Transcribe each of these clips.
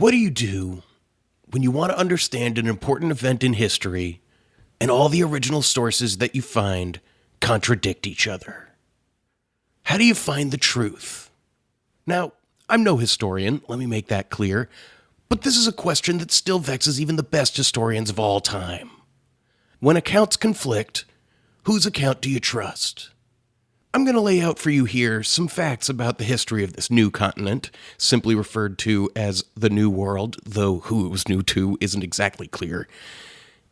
What do you do when you want to understand an important event in history and all the original sources that you find contradict each other? How do you find the truth? Now, I'm no historian, let me make that clear, but this is a question that still vexes even the best historians of all time. When accounts conflict, whose account do you trust? I'm going to lay out for you here some facts about the history of this new continent, simply referred to as the New World, though who it was new to isn't exactly clear.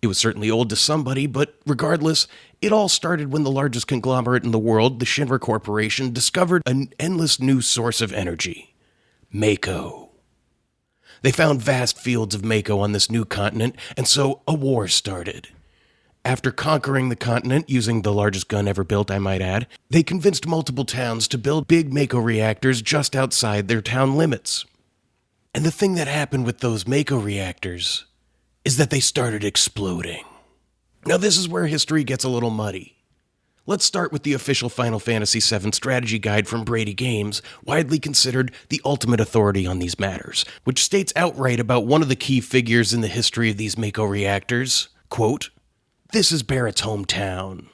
It was certainly old to somebody, but regardless, it all started when the largest conglomerate in the world, the Shinra Corporation, discovered an endless new source of energy: Mako. They found vast fields of Mako on this new continent, and so a war started. After conquering the continent, using the largest gun ever built, I might add, they convinced multiple towns to build big Mako reactors just outside their town limits. And the thing that happened with those Mako reactors is that they started exploding. Now this is where history gets a little muddy. Let's start with the official Final Fantasy VII strategy guide from Brady Games, widely considered the ultimate authority on these matters, which states outright about one of the key figures in the history of these Mako reactors, quote, "This is Barrett's hometown."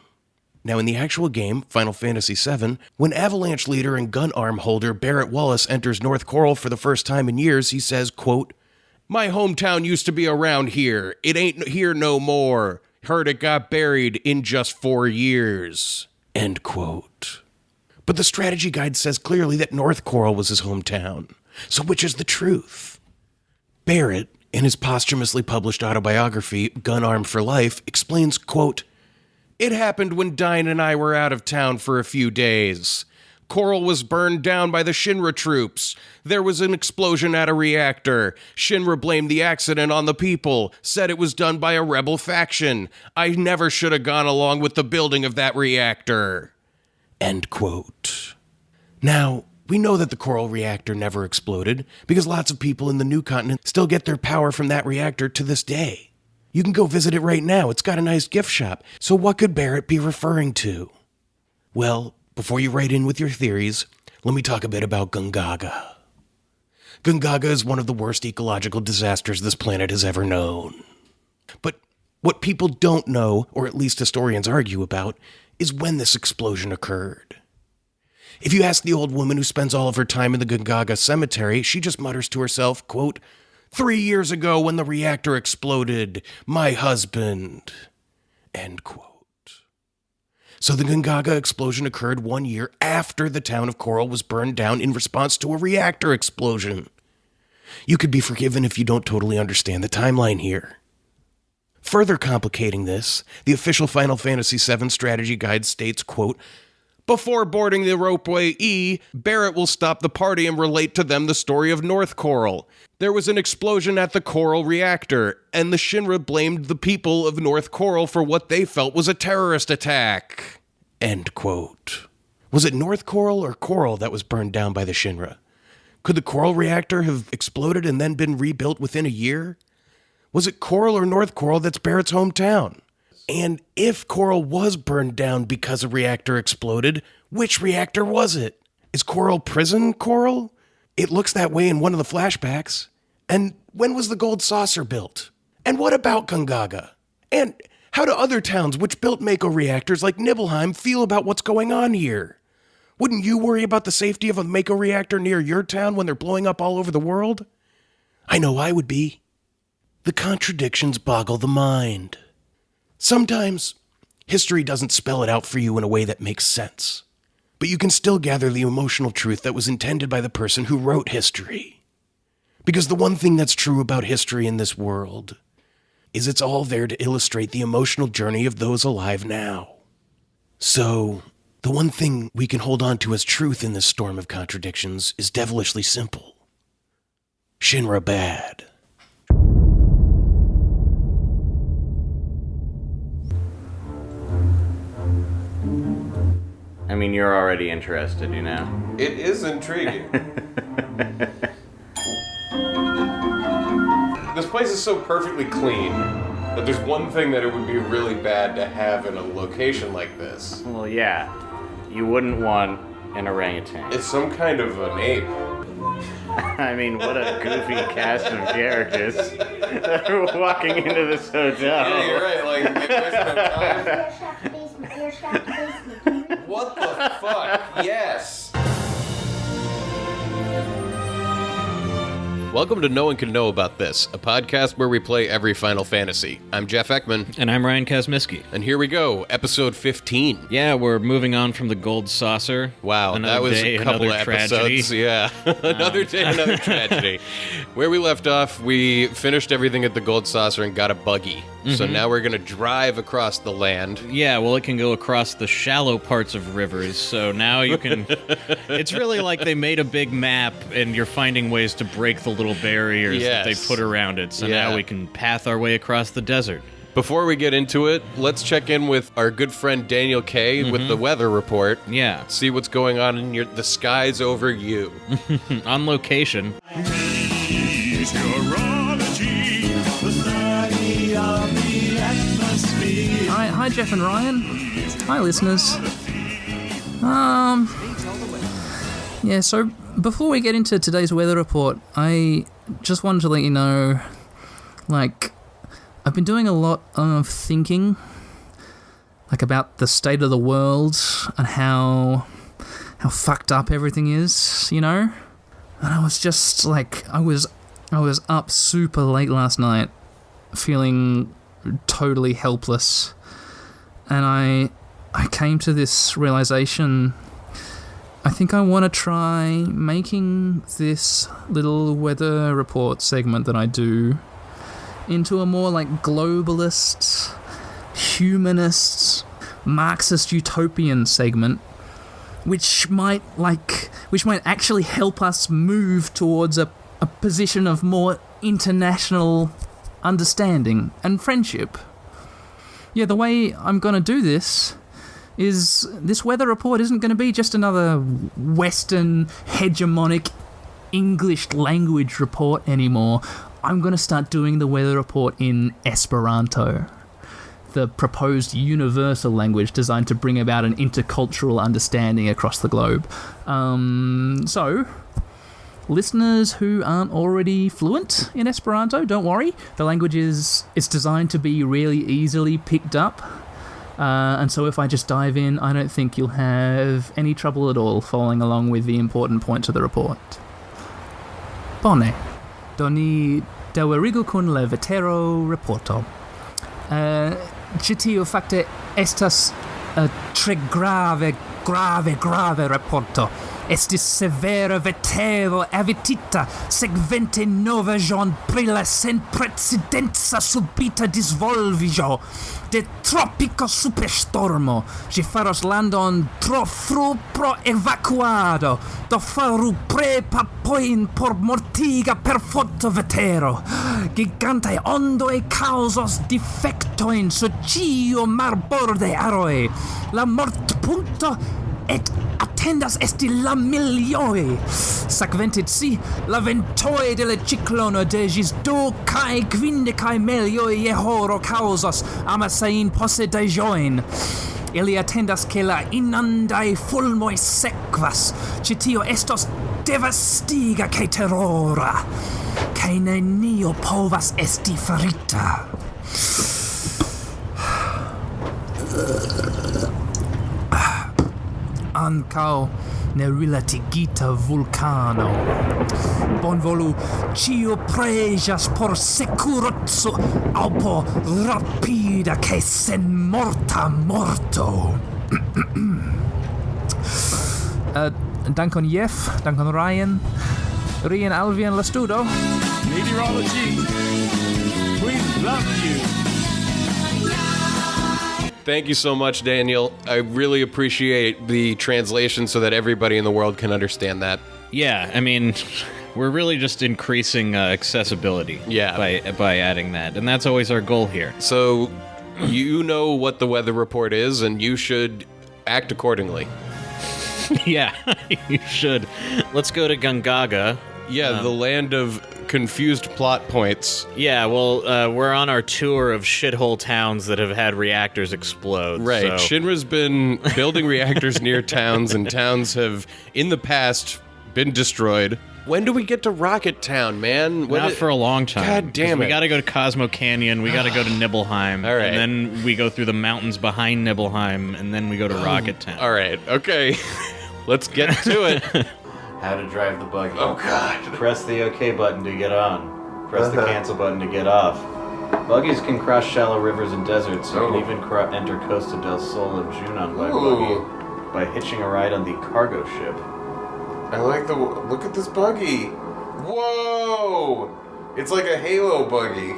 Now in the actual game, Final Fantasy VII, when Avalanche leader and gun arm holder Barrett Wallace enters North Coral for the first time in years, he says, quote, "My hometown used to be around here. It ain't here no more. Heard it got buried in just 4 years." End quote. But the strategy guide says clearly that North Coral was his hometown. So which is the truth? Barrett, in his posthumously published autobiography, Gun Armed for Life, explains, quote, "It happened when Dine and I were out of town for a few days. Coral was burned down by the Shinra troops. There was an explosion at a reactor. Shinra blamed the accident on the people, said it was done by a rebel faction. I never should have gone along with the building of that reactor." End quote. Now, we know that the Coral reactor never exploded because lots of people in the new continent still get their power from that reactor to this day. You can go visit it right now. It's got a nice gift shop. So what could Barrett be referring to? Well, before you write in with your theories, let me talk a bit about Gongaga. Gongaga is one of the worst ecological disasters this planet has ever known. But what people don't know, or at least historians argue about, is when this explosion occurred. If you ask the old woman who spends all of her time in the Gongaga cemetery, she just mutters to herself, quote, "3 years ago when the reactor exploded, my husband," end quote. So the Gongaga explosion occurred 1 year after the town of Coral was burned down in response to a reactor explosion. You could be forgiven if you don't totally understand the timeline here. Further complicating this, the official Final Fantasy VII strategy guide states, quote, "Before boarding the ropeway E, Barrett will stop the party and relate to them the story of North Coral. There was an explosion at the Coral reactor, and the Shinra blamed the people of North Coral for what they felt was a terrorist attack." End quote. Was it North Coral or Coral that was burned down by the Shinra? Could the Coral reactor have exploded and then been rebuilt within a year? Was it Coral or North Coral that's Barrett's hometown? And if Coral was burned down because a reactor exploded, which reactor was it? Is Coral Prison Coral? It looks that way in one of the flashbacks. And when was the gold saucer built? And what about Gongaga? And how do other towns which built Mako reactors like Nibelheim feel about what's going on here? Wouldn't you worry about the safety of a Mako reactor near your town when they're blowing up all over the world? I know I would be. The contradictions boggle the mind. Sometimes, history doesn't spell it out for you in a way that makes sense. But you can still gather the emotional truth that was intended by the person who wrote history. Because the one thing that's true about history in this world is it's all there to illustrate the emotional journey of those alive now. So, the one thing we can hold on to as truth in this storm of contradictions is devilishly simple. Shinra bad. I mean, you're already interested, you know? It is intriguing. This place is so perfectly clean that there's one thing that it would be really bad to have in a location like this. Well, yeah. You wouldn't want an orangutan. It's some kind of an ape. I mean, what a goofy cast of characters that are walking into this hotel. Yeah, you're right. Like, it wasn't a time. What the fuck? Yes. Welcome to No One Can Know About This, a podcast where we play every Final Fantasy. I'm Jeff Ekman. And I'm Ryan Kazmiski. And here we go, episode 15. Yeah, we're moving on from the Gold Saucer. Wow, another that was day, a couple of tragedy. episodes. Yeah, another day, another tragedy. Where we left off, we finished everything at the Gold Saucer and got a buggy. So now we're going to drive across the land. Yeah, well, it can go across the shallow parts of rivers, so now you can... It's really like they made a big map, and you're finding ways to break the little barriers that they put around it, so now we can path our way across the desert. Before we get into it, let's check in with our good friend Daniel K. with the weather report. Yeah. See what's going on in the skies over you. On location. Hi, Jeff and Ryan. Hi, listeners. Yeah, so before we get into today's weather report, I just wanted to let you know, like, I've been doing a lot of thinking, like, about the state of the world and how fucked up everything is, you know? And I was just, like, I was up super late last night, feeling totally helpless, and I came to this realization. I think I want to try making this little weather report segment that I do into a more like globalist, humanist, Marxist utopian segment, which might actually help us move towards a position of more international understanding and friendship. Yeah, the way I'm going to do this is this weather report isn't going to be just another Western hegemonic English language report anymore. I'm going to start doing the weather report in Esperanto, the proposed universal language designed to bring about an intercultural understanding across the globe. So, listeners who aren't already fluent in Esperanto, don't worry. The language it's designed to be really easily picked up. And so if I just dive in, I don't think you'll have any trouble at all following along with the important points of the report. Bone. Doni dewerigo kun le vetero reporto. Citio facte estas tre grave reporto. Estis severa vetero avitita, segvente nova giorn brilla sen precedenza subita disvolvigo de tropico superstormo. Gi faros landon tro fru pro evacuado, do faru prepa poin por mortiga per foto vetero. Gigantae ondoi causos defectoin su cio marborde aroi. La mort punto et attendas esti la milioi. Sacventit si, la ventoi de la ciclono de gis 215 melioi je horo causos amasain possedajoin. Ili attendas che la inundai fulmoi sequas, citio estos devastiga che terrora, che nenio povas esti farita. Ancao ne relatigita vulcano. Bonvolu cio prejas por securozzo au por rapida che sen morta morto. Dankon Jeff, dankon Ryan. Rien Alvian la studo. Meteorology, we love you. Thank you so much, Daniel. I really appreciate the translation so that everybody in the world can understand that. Yeah, I mean, we're really just increasing accessibility by adding that, and that's always our goal here. So you know what the weather report is, and you should act accordingly. Yeah, you should. Let's go to Gongaga. Yeah, the land of confused plot points. Yeah, well, we're on our tour of shithole towns that have had reactors explode. Right. So. Shinra's been building reactors near towns, and towns have, in the past, been destroyed. When do we get to Rocket Town, man? Not for a long time. God damn it. We gotta go to Cosmo Canyon, we gotta go to Nibelheim, All right. and then we go through the mountains behind Nibelheim, and then we go to Rocket Town. All right, okay. Let's get to it. How to drive the buggy. Oh, God. Press the OK button to get on. Press the cancel button to get off. Buggies can cross shallow rivers and deserts. You can even enter Costa del Sol and Junon by buggy by hitching a ride on the cargo ship. I like the... Look at this buggy. Whoa! It's like a Halo buggy.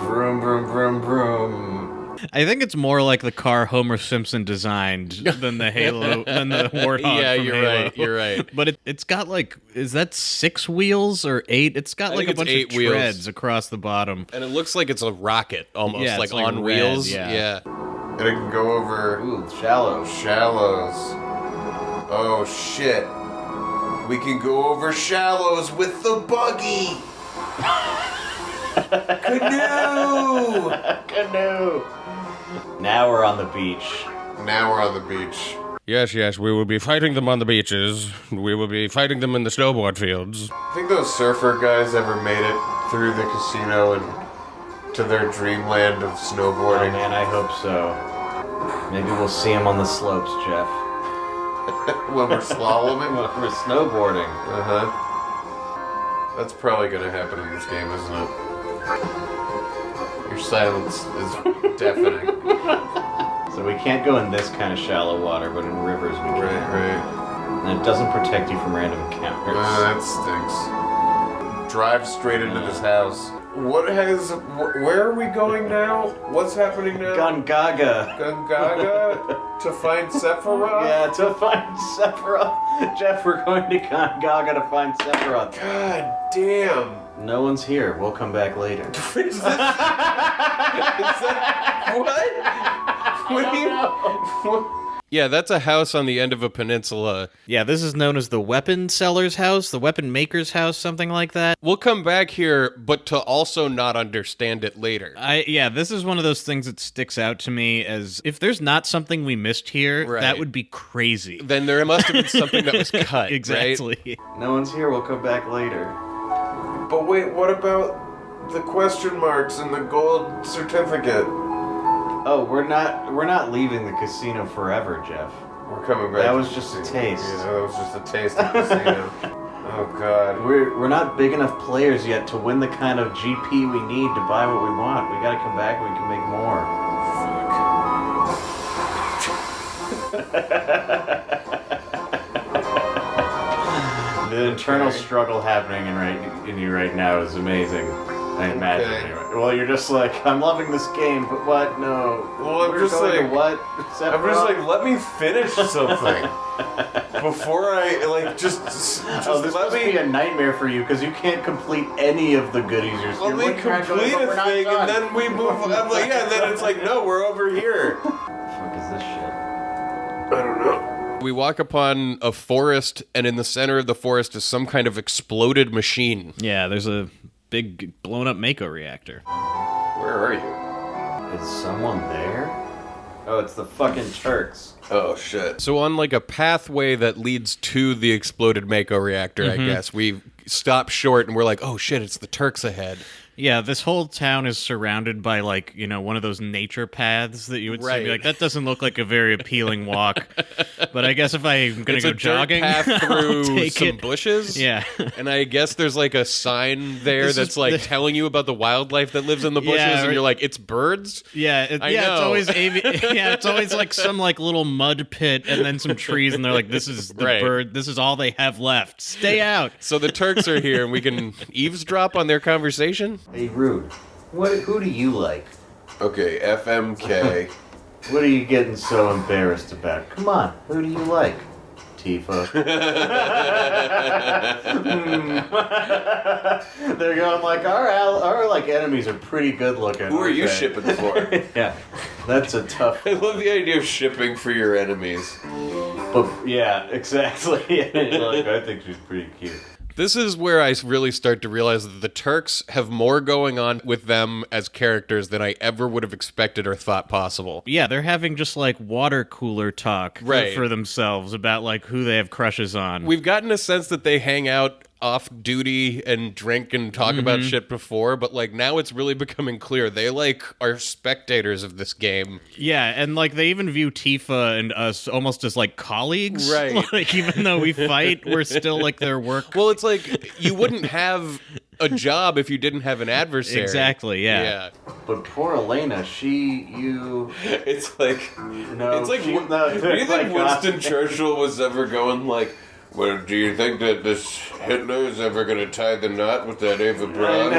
Vroom, vroom, vroom, vroom. I think it's more like the car Homer Simpson designed than the Halo, than the Warthog. Yeah, from you're Halo. right. You're right. But it's got like, is that 6 wheels or 8? It's got like a bunch of wheels. treads across the bottom. And it looks like it's a rocket, almost, Yeah, like it's like on red, wheels. yeah. And it can go over... Ooh, shallows. Shallows. Oh, shit. We can go over shallows with the buggy. Canoe! Canoe! Now we're on the beach. Now we're on the beach. Yes, we will be fighting them on the beaches. We will be fighting them in the snowboard fields. I think those surfer guys ever made it through the casino and to their dreamland of Oh snowboarding. man, I hope so. Maybe we'll see him on the slopes, Jeff. When we're slaloming? We're snowboarding. Uh-huh. That's probably gonna happen in this game, isn't it? Your silence is deafening. So we can't go in this kind of shallow water, but in rivers we can. Right. And it doesn't protect you from random encounters. That stinks. Drive straight into this house. Where are we going now? What's happening now? Gongaga. Gongaga? To find Sephiroth? Yeah, to find Sephiroth. Jeff, we're going to Gongaga to find Sephiroth. God damn. No one's here. We'll come back later. Is that what? What do you know? Yeah, that's a house on the end of a peninsula. Yeah, this is known as the weapon seller's house, the weapon maker's house, something like that. We'll come back here, but to also not understand it later. This is one of those things that sticks out to me as if there's not something we missed here, Right. that would be crazy. Then there must have been something that was cut, Exactly. right? No one's here. We'll come back later. But wait, what about the question marks and the gold certificate? Oh, we're not leaving the casino forever, Jeff. We're coming back. That to was the just a casino. taste. Yeah, that was just a taste of the casino. Oh god. We're not big enough players yet to win the kind of GP we need to buy what we want. We gotta come back and we can make more. The internal struggle happening in you right now is amazing. I imagine. Okay. Anyway. Well, you're just like, I'm loving this game, but what? No. Well, I'm We're just going to like- what? I'm just like, let me finish something before I just Oh, this let must be me a nightmare for you because you can't complete any of the goodies you're let me complete a thing and then we move. I'm like, yeah, and then it's like, no, we're over here. What the fuck is this shit? I don't know. We walk upon a forest, and in the center of the forest is some kind of exploded machine. Yeah, there's a big blown-up Mako reactor. Where are you? Is someone there? Oh, it's the fucking Turks. Oh shit. So on like a pathway that leads to the exploded Mako reactor, I guess, we stop short and we're like, oh shit, it's the Turks ahead. Yeah, this whole town is surrounded by, like, you know, one of those nature paths that you would see and be Right. like, that doesn't look like a very appealing walk. But I guess if I'm going It's to a go jogging, dirt path I'll through take some it. bushes. Yeah. And I guess there's like a sign there This that's is like the- telling you about the wildlife that lives in the bushes, Yeah, and right. you're like, it's birds? Yeah, I it's know. always it's always like some like little mud pit and then some trees, and they're like, this is the Right. bird, this is all they have left. Stay out. So the Turks are here, and we can eavesdrop on their conversation? Hey, Rude. Who do you like? Okay, FMK. What are you getting so embarrassed about? Come on, who do you like? Tifa. They're going like, our like enemies are pretty good looking. Who are you okay. shipping for? Yeah, that's a tough. I love the idea of shipping for your enemies. But yeah, exactly. You're like, I think she's pretty cute. This is where I really start to realize that the Turks have more going on with them as characters than I ever would have expected or thought possible. Yeah, they're having just like water cooler talk Right. for themselves about like who they have crushes on. We've gotten a sense that they hang out off duty and drink and talk about shit before, but like now it's really becoming clear they like are spectators of this game. Yeah, and like they even view Tifa and us almost as like colleagues. Right. Like even though we fight, we're still like their work. Well, it's like you wouldn't have a job if you didn't have an adversary. Exactly, yeah. But poor Elena, It's like no. it's like she, do you think God. Winston Churchill was ever going like, well, do you think that this Hitler is ever going to tie the knot with that Eva Braun?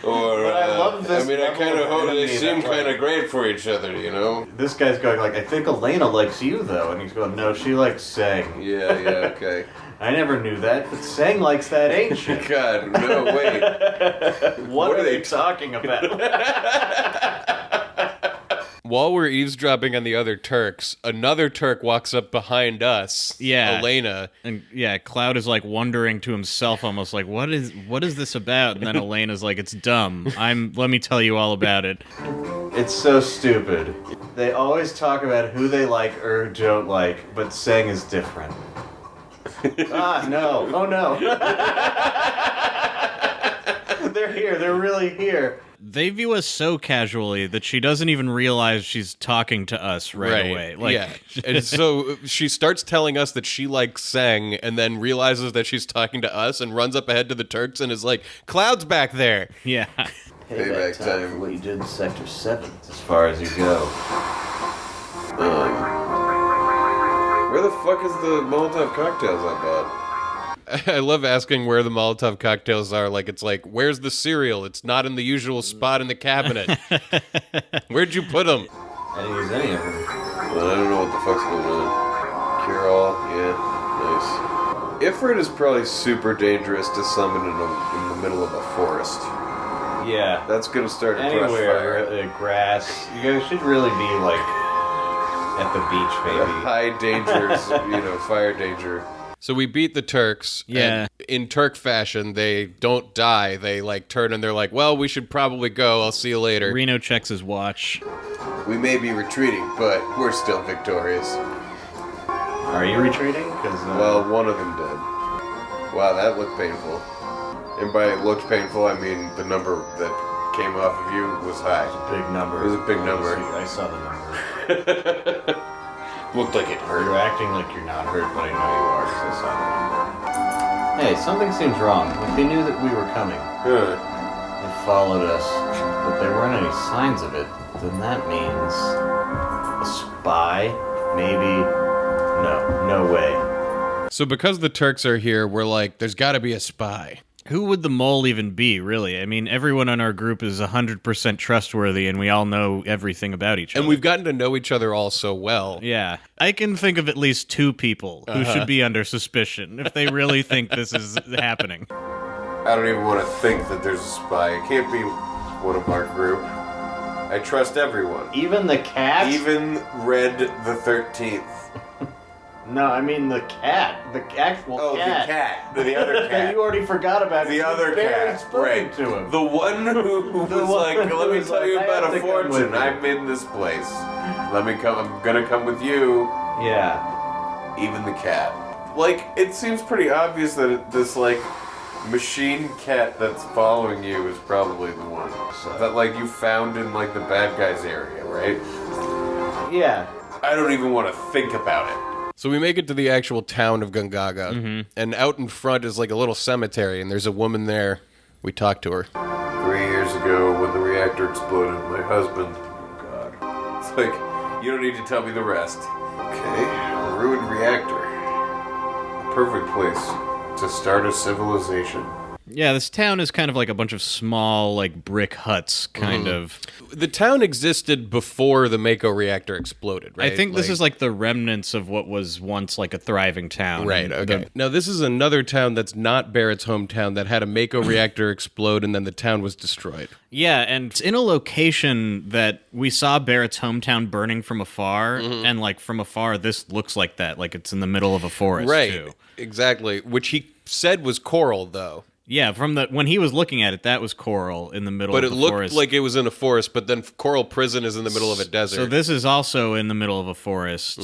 Or But I love this I mean, I kind of hope they enemy seem that's like- kind of great for each other, you know? This guy's going like, I think Elena likes you though, and he's going, no, she likes Sang. Yeah, okay. I never knew that, but Sang likes that ancient. God, no, wait. What are they talking about? While we're eavesdropping on the other Turks, another Turk walks up behind us. Yeah. Elena. And yeah, Cloud is like wondering to himself almost like, what is this about? And then Elena's like, it's dumb. Let me tell you all about it. It's so stupid. They always talk about who they like or don't like, but Sang is different. No. Oh no. They're here. They're really here. They view us so casually that she doesn't even realize she's talking to us right away. Like, yeah. And so she starts telling us that she likes Sang and then realizes that she's talking to us and runs up ahead to the Turks and is like, Cloud's back there. yeah. Payback time for what you did in Sector 7. As far as you go. Where the fuck is the Molotov cocktails I bought? I love asking where the Molotov cocktails are. Like, it's like, where's the cereal? It's not in the usual spot in the cabinet. Where'd you put them? I didn't use any of them. Well, I don't know what the fuck's going on. Cure all, yeah, nice. Ifrit is probably super dangerous to summon in the middle of a forest. Yeah. That's gonna start a brush Anywhere, fire. grass. You guys should really be like at the beach, maybe. High dangers, fire danger. So we beat the Turks. Yeah. And in Turk fashion, they don't die. They like turn and they're like, well, we should probably go. I'll see you later. Reno checks his watch. We may be retreating, but we're still victorious. Are you retreating? Because Well, one of them did. Wow, that looked painful. And by it looked painful, I mean the number that came off of you was high. big number. It was a big number. I saw the number. Looked like it hurt. You're acting like you're not hurt, but I know you are. So I saw the number. Hey, something seems wrong. If they knew that we were coming, they followed us, but there weren't any signs of it, then that means a spy? Maybe. No way. So because the Turks are here, we're like, there's got to be a spy. Who would the mole even be, really? I mean, everyone in our group is 100% trustworthy, and we all know everything about each other. And we've gotten to know each other all so well. Yeah. I can think of at least 2 people who should be under suspicion if they really think this is happening. I don't even want to think that there's a spy. It can't be one of our group. I trust everyone. Even the cat? Even Red the 13th. No, I mean the cat. The actual cat. Oh, the cat. The other cat. You already forgot about The You other barely cat, spoken right? to him. The one who was one like, who "Let me was tell like, you I about have a to come with fortune. you." I'm in this place. Let me come. I'm gonna come with you." Yeah. Even the cat. Like, it seems pretty obvious that this like machine cat that's following you is probably the one that like you found in like the bad guys area, right? Yeah. I don't even want to think about it. So we make it to the actual town of Gongaga, and out in front is like a little cemetery, and there's a woman there. We talk to her. 3 years ago, when the reactor exploded, my husband... Oh, God. It's like, you don't need to tell me the rest. Okay, a ruined reactor. A perfect place to start a civilization. Yeah, this town is kind of like a bunch of small, like, brick huts, kind of. The town existed before the Mako reactor exploded, right? I think this is like the remnants of what was once like a thriving town. Right, okay. Now, this is another town that's not Barrett's hometown that had a Mako reactor explode and then the town was destroyed. Yeah, and it's in a location that we saw Barrett's hometown burning from afar, and like from afar, this looks like that. Like it's in the middle of a forest, Right, too. exactly. Which he said was coral, though. Yeah, when he was looking at it, that was coral in the middle But of it the looked forest. like it was in a forest, but then Coral Prison is in the middle of a desert. So this is also in the middle of a forest.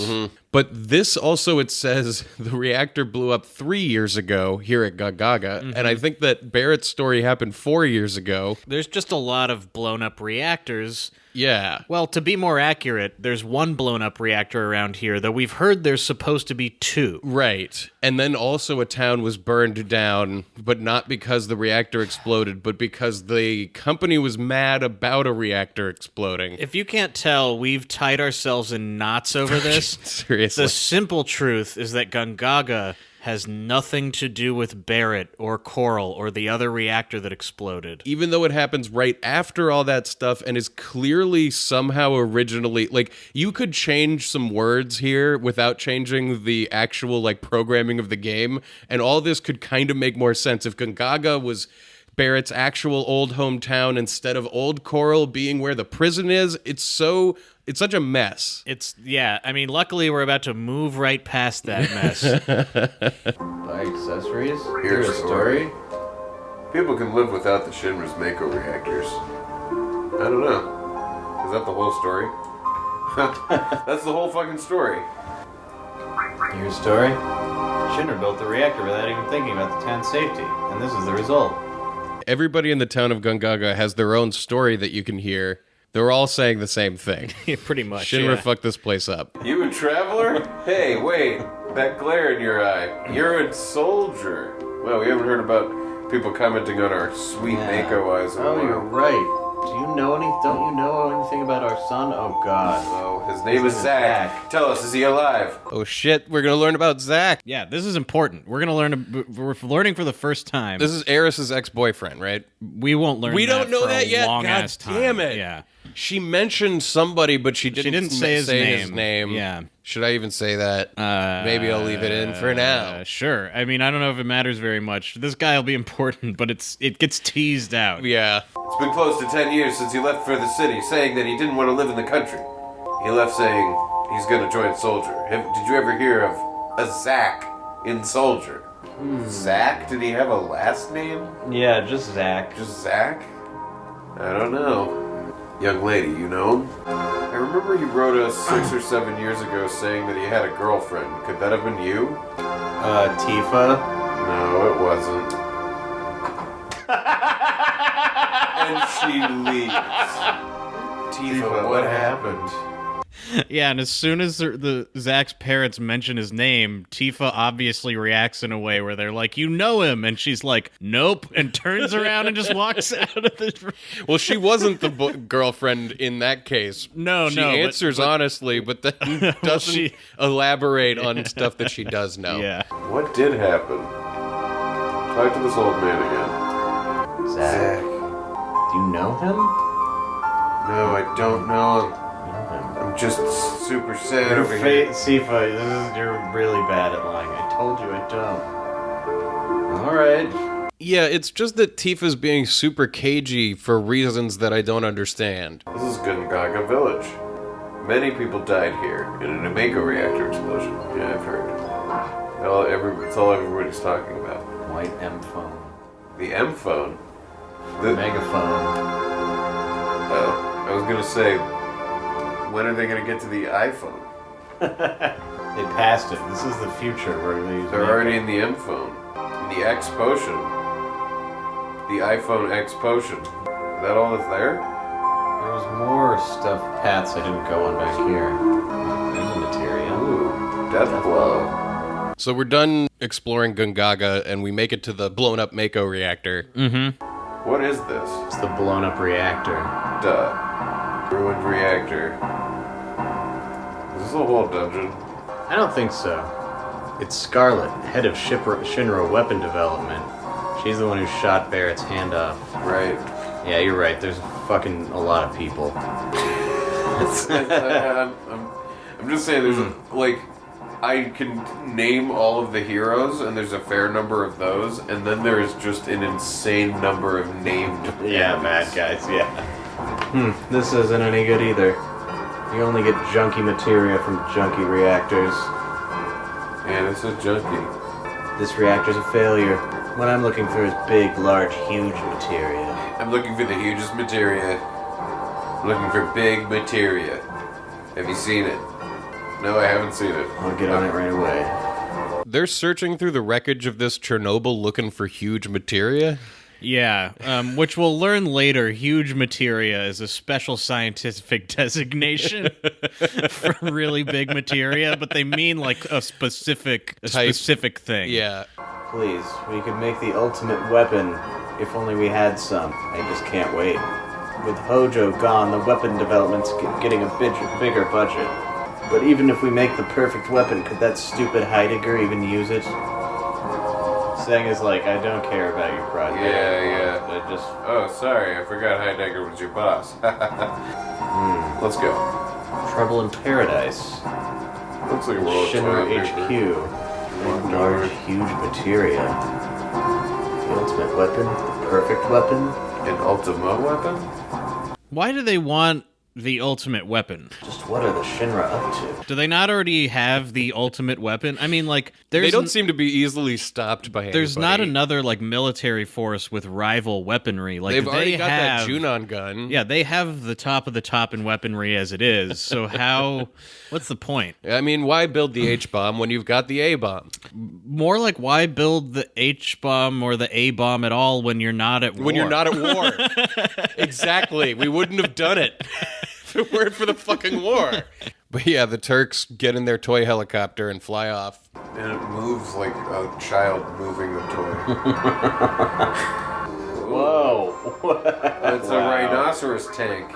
But this also, it says the reactor blew up 3 years ago here at Gongaga, and I think that Barrett's story happened 4 years ago. There's just a lot of blown up reactors. Yeah. Well, to be more accurate, there's one blown up reactor around here, though we've heard there's supposed to be 2. Right. And then also a town was burned down, but not because the reactor exploded, but because the company was mad about a reactor exploding. If you can't tell, we've tied ourselves in knots over this. Seriously. The simple truth is that Gongaga has nothing to do with Barrett or Coral or the other reactor that exploded. Even though it happens right after all that stuff and is clearly somehow originally, like, you could change some words here without changing the actual, like, programming of the game, and all this could kind of make more sense if Gongaga was Barrett's actual old hometown instead of Old Coral being where the prison is. It's such a mess. I mean, luckily we're about to move right past that mess. Buy accessories? Hear a story? People can live without the Shinra's Mako reactors. I don't know. Is that the whole story? That's the whole fucking story. Hear a story? Shinra built the reactor without even thinking about the town's safety, and this is the result. Everybody in the town of Gongaga has their own story that you can hear. They're all saying the same thing. Pretty much, Shinra fucked this place up. You a traveler? Hey, wait. That glare in your eye. You're a soldier. Well, we haven't heard about people commenting on our sweet Mako eyes in a Oh, while. you're right. Don't you know anything about our son? Oh, God. Oh, his name is Zach. Tell us, is he alive? Oh shit, we're gonna learn about Zach. Yeah, this is important. We're learning for the first time. This is Eris's ex-boyfriend, right? We won't learn We don't know for that a yet. long God ass time. damn it. Yeah. She mentioned somebody, but she didn't say his his name. name. Yeah. Should I even say that? Maybe I'll leave it in for now. Sure. I mean, I don't know if it matters very much. This guy will be important, but it gets teased out. Yeah. It's been close to 10 years since he left for the city, saying that he didn't want to live in the country. He left saying he's going to join Soldier. Did you ever hear of a Zach in Soldier? Zach? Did he have a last name? Yeah, just Zach. Just Zach? I don't know. Young lady, you know him? I remember he wrote us 6 or 7 years ago saying that he had a girlfriend. Could that have been you? Tifa? No, it wasn't. And she leaves. Tifa, what happened? Yeah, and as soon as the Zach's parents mention his name, Tifa obviously reacts in a way where they're like, "You know him," and she's like, "Nope," and turns around and just walks out of the room. Well, she wasn't the girlfriend in that case. No, she no. answers honestly, but then doesn't elaborate on stuff that she does know. Yeah. What did happen? Talk to this old man again. Zach. Do you know him? No, I don't know him. I'm just super sad over here. Sifa, you're really bad at lying. I told you I don't. Alright. Yeah, it's just that Tifa's being super cagey for reasons that I don't understand. This is Gongaga Village. Many people died here in an Mako reactor explosion. Yeah, I've heard. That's all everybody's talking about. White M phone. The M phone? Megaphone. Oh, I was gonna say, when are they gonna get to the iPhone? They passed it. This is the future where they use They're already in the M phone. The X potion. The iPhone X potion. Is that all that's there? There was more stuff, paths I didn't go on back here. There's the materia. Ooh, death blow. So we're done exploring Gongaga, and we make it to the blown-up Mako reactor. Mm-hmm. What is this? It's the blown-up reactor. Duh. Ruined reactor. Is this a whole dungeon? I don't think so. It's Scarlet, head of Shinra weapon development. She's the one who shot Barrett's hand off. Right. Yeah, you're right. There's fucking a lot of people. I'm just saying there's like, I can name all of the heroes, and there's a fair number of those, and then there is just an insane number of named bad guys, This isn't any good either. You only get junky materia from junky reactors. And it's a junkie. This reactor's a failure. What I'm looking for is big, large, huge materia. I'm looking for the hugest materia. I'm looking for big materia. Have you seen it? No, I haven't seen it. I'll get on it right away. They're searching through the wreckage of this Chernobyl looking for huge materia. Yeah, which we'll learn later, huge materia is a special scientific designation for really big materia, but they mean like a specific thing. Yeah. Please, we could make the ultimate weapon if only we had some. I just can't wait. With Hojo gone, the weapon development's getting a bigger budget. But even if we make the perfect weapon, could that stupid Heidegger even use it? Saying is like, I don't care about your project. Yeah. I just... Oh, sorry, I forgot Heidegger was your boss. Let's go. Trouble in Paradise. Looks like a roll of Shinra toilet HQ. paper. Large, huge materia. The ultimate weapon? The perfect weapon? An Ultima weapon? Why do they want the ultimate weapon? Just what are the Shinra up to? Do they not already have the ultimate weapon? I mean, like, They don't seem to be easily stopped by anybody. There's not another, like, military force with rival weaponry. Like, They've already got have, that Junon gun. Yeah, they have the top of the top in weaponry as it is. So how... What's the point? I mean, why build the H-bomb when you've got the A-bomb? More like, why build the H-bomb or the A-bomb at all when you're not at war? When you're not at war. Exactly. We wouldn't have done it if it weren't for the fucking war. But yeah, the Turks get in their toy helicopter and fly off. And it moves like a child moving a toy. Whoa! It's a rhinoceros tank.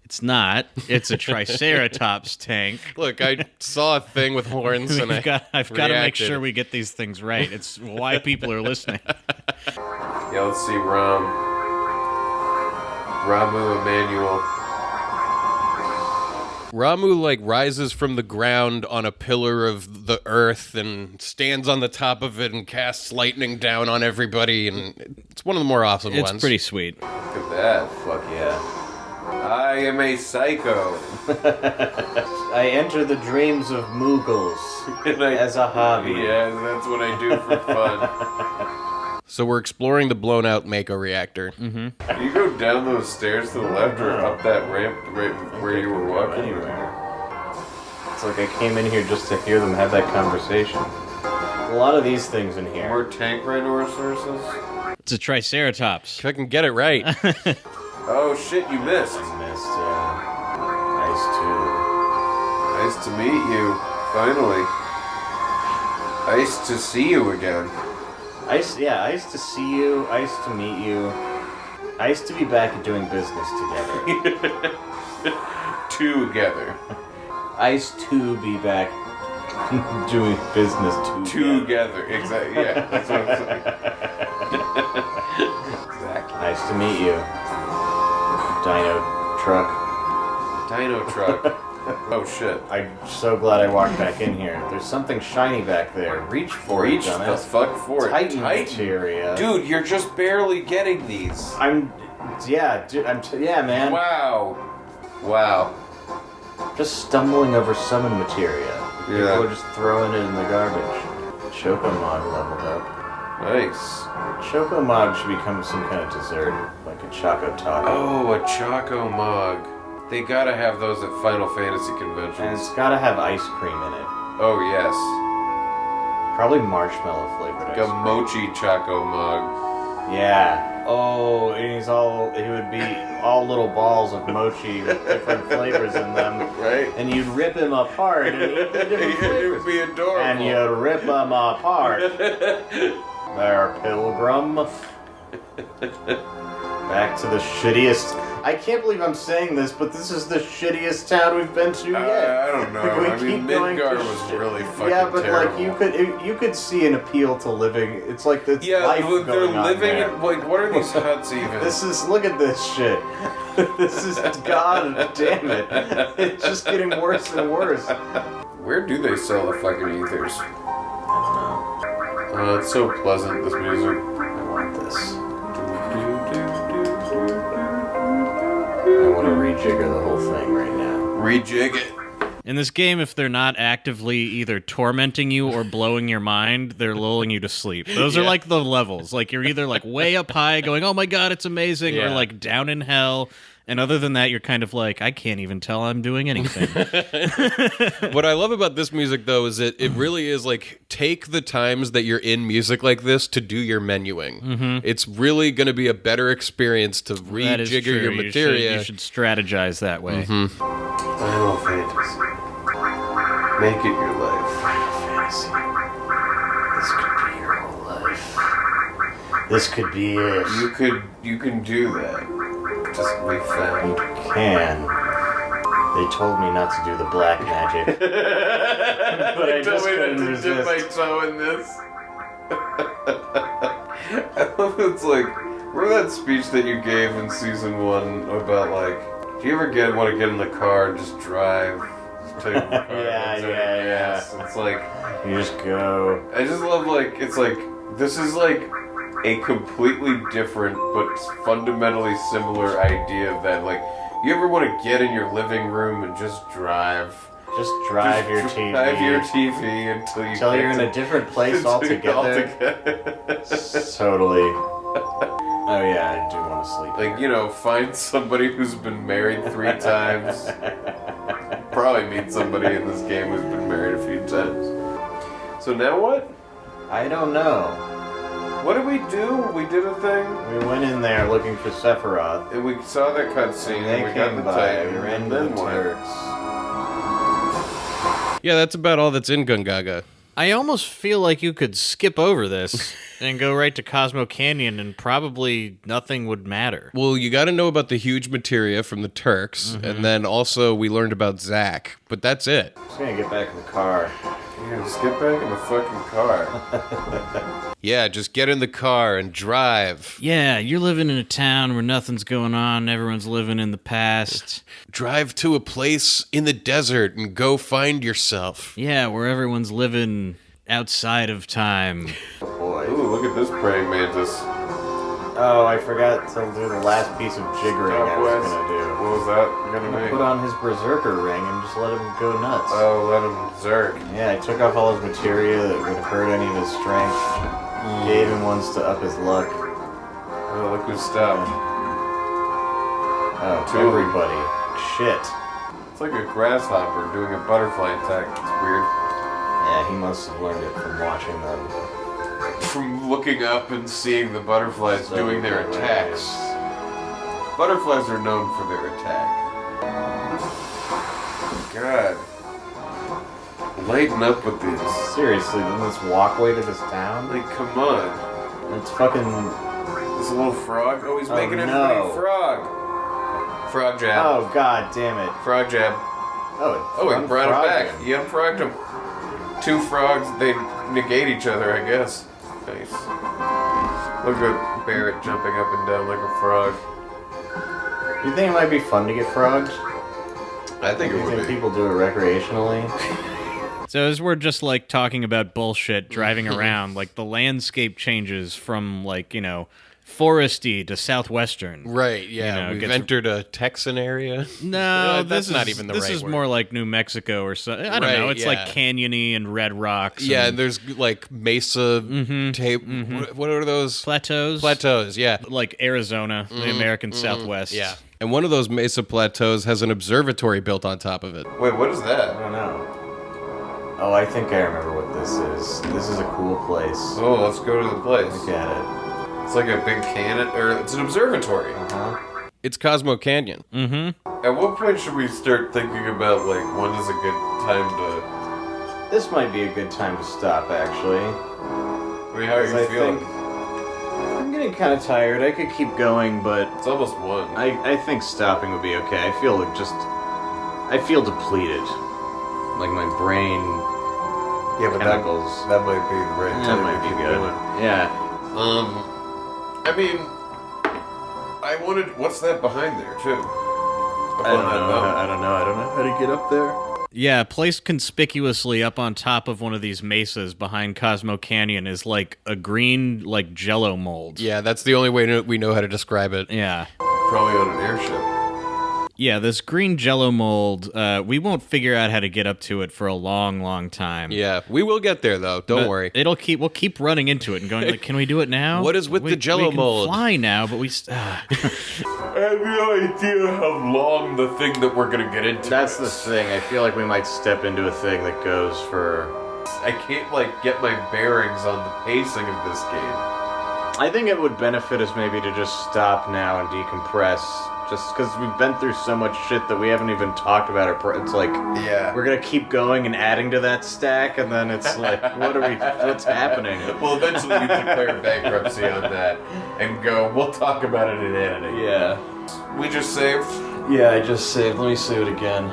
It's not. It's a Triceratops tank. Look, I saw a thing with horns and I've got to make reacted. sure we get these things right. It's why people are listening. Yeah, let's see, Ramu Emanuel. Ramu, like, rises from the ground on a pillar of the earth and stands on the top of it and casts lightning down on everybody, and it's one of the more awesome It's ones. pretty sweet. Look at that. Fuck yeah. I am a psycho. I enter the dreams of Mughals as a hobby. Yeah, that's what I do for fun. So we're exploring the blown-out Mako reactor. Mm-hmm. You go down those stairs to the left or up that ramp right where you were walking? Anywhere. It's like I came in here just to hear them have that conversation. A lot of these things in here. More tank rhinoceroses? It's a Triceratops. If I can get it right. Oh shit, you missed. I missed, yeah. Nice to meet you. Finally. Nice to see you again. Ice to see you. Ice to meet you. Ice to be back at doing business together. Together. Ice to be back doing business Together. Exactly. Yeah, that's what I'm saying. Exactly. Nice to meet you. Dino truck. Oh shit. I'm so glad I walked back in here. There's something shiny back there. Reach for it, Reach the dumbass. fuck for it. Titan materia. Dude, you're just barely getting these. Yeah, man. Wow. Just stumbling over summon materia. People Yeah. are just throwing it in the garbage. Chocomog leveled up. Nice. Chocomog should become some kind of dessert, like a Choco Taco. Oh, a Choco Mug. They gotta have those at Final Fantasy And conventions. it's gotta have ice cream in it. Oh, yes. Probably marshmallow flavored ice Like a cream. mochi Choco Mug. Yeah. Oh, and he would be all little balls of mochi with different flavors in them. Right? And you'd rip him apart and eat the different It flavors. would be adorable. And you'd rip them apart. There, Pilgrim. Back to the shittiest... I can't believe I'm saying this, but this is the shittiest town we've been to yet. I don't know. We I mean, keep going Midgard to was shit. really fucking Yeah, but terrible. like you could see an appeal to living. It's like this life they're going on living there. in, like, what are these huts even? Look at this shit. This is, god damn it. It's just getting worse and worse. Where do they sell the fucking ethers? I don't know. It's so pleasant, this music. I want this. I want to rejigger the whole thing right now. Rejig it. In this game, if they're not actively either tormenting you or blowing your mind, they're lulling you to sleep. Those are like the levels. Like you're either like way up high going, oh my god, it's amazing, or like down in hell And other than that, you're kind of like, I can't even tell I'm doing anything. What I love about this music, though, is that it really is like, take the times that you're in music like this to do your menuing. Mm-hmm. It's really going to be a better experience to rejigger your materia. You should strategize that way. Mm-hmm. Final Fantasy. Make it your life. Final Fantasy. This could be your whole life. This could be it. You can do that. Just we found. You can. They told me not to do the black magic. But I just couldn't resist. Dip my toe in this. I love it's like, remember that speech that you gave in season 1 about like, do you ever want to get in the car and just drive? Yeah. It's like, you just go. I just love like, it's like, this is like a completely different but fundamentally similar idea of that. Like, you ever want to get in your living room and just drive? Just drive your TV. Drive your TV until you're in a different place altogether. Totally. Oh yeah, I do want to sleep. Like, you know, find somebody who's been married 3 times. Probably meet somebody in this game who's been married a few times. So now what? I don't know. What did we do? We did a thing? We went in there looking for Sephiroth. And we saw that cutscene and we got the Titan. We ran into the Turks. Yeah, that's about all that's in Gongaga. I almost feel like you could skip over this and go right to Cosmo Canyon and probably nothing would matter. Well, you got to know about the huge materia from the Turks, and then also we learned about Zack, but that's it. I'm just gonna get back in the car. Yeah, just get back in the fucking car. Yeah, just get in the car and drive. Yeah, you're living in a town where nothing's going on, everyone's living in the past. Drive to a place in the desert and go find yourself. Yeah, where everyone's living outside of time. Oh boy. Ooh, look at this praying mantis. Oh, I forgot to do the last piece of jiggering I was gonna do. What was that gonna be? Put on his berserker ring and just let him go nuts. Oh, let him berserk. Yeah, I took off all his materia that would hurt any of his strength. Gave him ones to up his luck. Oh, look who stopped. Oh, to everybody. Shit. It's like a grasshopper doing a butterfly attack. It's weird. Yeah, he must have learned it from watching them. From looking up and seeing the butterflies doing their attacks. Butterflies are known for their attack. God. Lighten up with this. Seriously, then this walkway to this town? Like, come on. It's fucking... This little frog? Oh, he's making everybody frog. Frog jab. Oh, god damn it. Frog jab. Oh, he brought it back. He unfrogged him. 2 frogs, they negate each other, I guess. Nice. Look at Barrett jumping up and down like a frog. You think it might be fun to get frogged? I think it would be. You think people do it recreationally? So as we're just like talking about bullshit driving around, like the landscape changes from like, you know, foresty to southwestern. Right, yeah. We've entered a Texan area. No, that's not even the right word. This is more like New Mexico or something. I don't know. It's like canyony and red rocks. Yeah, and there's like mesa tape. What are those? Plateaus. Plateaus, yeah. Like Arizona, the American Southwest. Yeah. And one of those mesa plateaus has an observatory built on top of it. Wait, what is that? I don't know. Oh, I think I remember what this is. This is a cool place. Oh, let's go to the place. Look at it. It's like a big cannon, or it's an observatory. It's Cosmo Canyon. At what point should we start thinking about, like, when is a good time to... This might be a good time to stop, actually. I mean, how are you feeling? I'm getting kind of tired. I could keep going, but... It's almost 1. I think stopping would be okay. I feel like I feel depleted. Like my brain... Yeah, but chemicals. That might be the right time. That might be good. Yeah. I mean, I wanted... What's that behind there, too? I don't know how to get up there. Yeah, placed conspicuously up on top of one of these mesas behind Cosmo Canyon is like a green, like Jell-O mold. Yeah, that's the only way we know how to describe it. Yeah. Probably on an airship. Yeah, this green jello mold, we won't figure out how to get up to it for a long, long time. Yeah, we will get there though. Don't worry. We'll keep running into it and going like, can we do it now? What is with the jello mold? We can fly now, but we... I have no idea how long the thing that we're gonna get into. That's the thing. I feel like we might step into a thing that goes for... I can't get my bearings on the pacing of this game. I think it would benefit us maybe to just stop now and decompress. Just because we've been through so much shit that we haven't even talked about it. It's like, we're gonna keep going and adding to that stack, and then it's like, what's happening? Well, eventually you declare bankruptcy on that and go, we'll talk about it in editing. Yeah. We just saved? Yeah, I just saved. Let me save it again.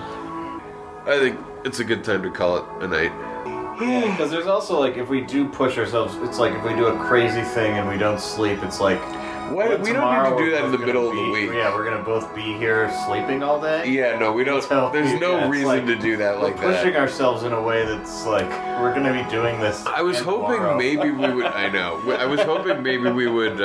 I think it's a good time to call it a night. Yeah, because there's also, like, if we do push ourselves, it's like if we do a crazy thing and we don't sleep, it's like... We don't need to do that in the middle of the week. Yeah, we're gonna both be here sleeping all day. Yeah, no, we don't. There's no reason to do that like that. We're pushing ourselves in a way that's like we're gonna be doing this. I was hoping maybe we would. I know. I was hoping maybe we would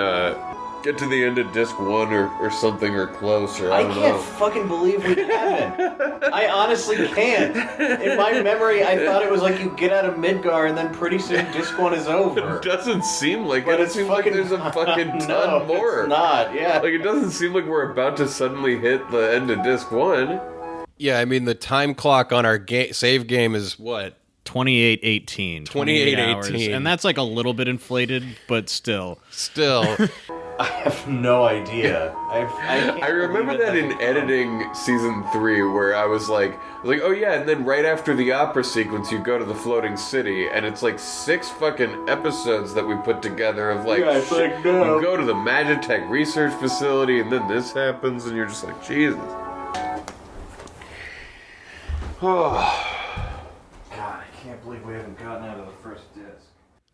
get to the end of disc 1 or something or close. Or I don't can't know. fucking believe we haven't. I honestly can't. In my memory, I thought it was like you get out of Midgar and then pretty soon disc 1 is over. It doesn't seem like But it. It it's seems like there's a fucking ton more. It's not. Yeah. Like it doesn't seem like we're about to suddenly hit the end of disc 1. Yeah, I mean the time clock on our save game is what? 28:18. 28:18. And that's like a little bit inflated, but still. I have no idea. I remember that in editing season 3 where I was like, oh yeah, and then right after the opera sequence you go to the floating city and it's like 6 fucking episodes that we put together of like, it's like, no. You go to the Magitech research facility and then this happens and you're just like, Jesus. God, I can't believe we haven't gotten out of the first disc.